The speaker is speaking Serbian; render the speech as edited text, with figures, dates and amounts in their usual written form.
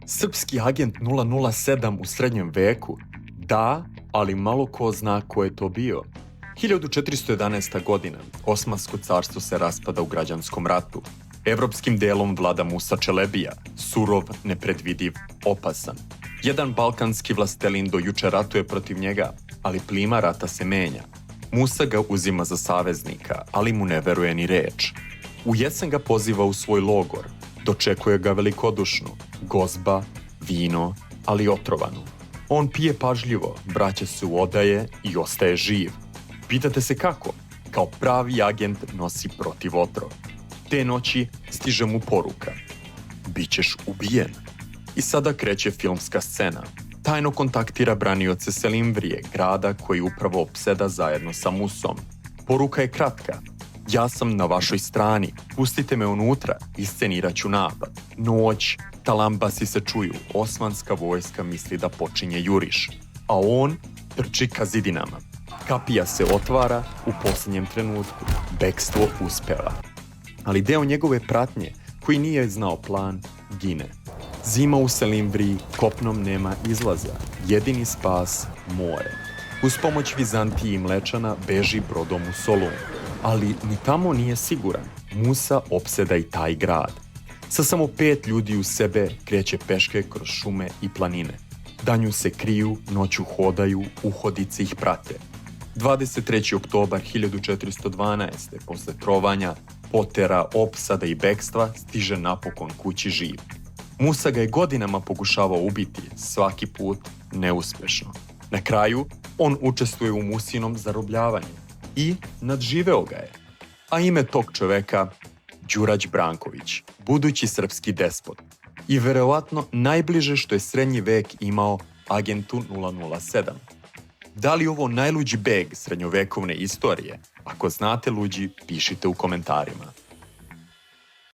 Srpski agent 007 u srednjem veku? Da, ali malo ko zna ko je to bio. 1411. godina, Osmansko carstvo se raspada u građanskom ratu. Evropskim delom vlada Musa Čelebija, surov, nepredvidiv, opasan. Jedan balkanski vlastelin do juče ratuje protiv njega, ali plima rata se menja. Musa ga uzima za saveznika, ali mu ne veruje ni reč. U jesen ga poziva u svoj logor. Dočekuje ga velikodušno, gozba, vino, ali otrovanu. On pije pažljivo, vraća se u odaje i ostaje živ. Pitate se kako? Kao pravi agent nosi protiv otrov. Te noći stiže mu poruka. Bićeš ubijen. I sada kreće filmska scena. Tajno kontaktira branioce Selimvrije, grada koji upravo opseda zajedno sa Musom. Poruka je kratka. Ja sam na vašoj strani, pustite me unutra, iscenirat ću napad. Noć, talambasi se čuju, osmanska vojska misli da počinje juriš. A on trči ka zidinama. Kapija se otvara u posljednjem trenutku. Bekstvo uspeva. Ali deo njegove pratnje, koji nije znao plan, gine. Zima u Selimvriji, kopnom nema izlaza. Jedini spas, more. Uz pomoć Vizantije i Mlečana beži brodom u Solun. Ali ni tamo nije siguran. Musa opseda i taj grad. Sa samo 5 ljudi u sebe kreće peške kroz šume i planine. Danju se kriju, noću hodaju, uhodice ih prate. 23. oktobar 1412. posle trovanja, potera, opsada i bekstva stiže napokon kući živ. Musa ga je godinama pokušavao ubiti, svaki put neuspešno. Na kraju, on učestvuje u Musinom zarobljavanju i nadživeo ga je. A ime tog čoveka, Đurađ Branković, budući srpski despot. I verovatno najbliže što je srednji vek imao agentu 007. Da li ovo najluđi beg srednjovekovne istorije? Ako znate luđi, pišite u komentarima.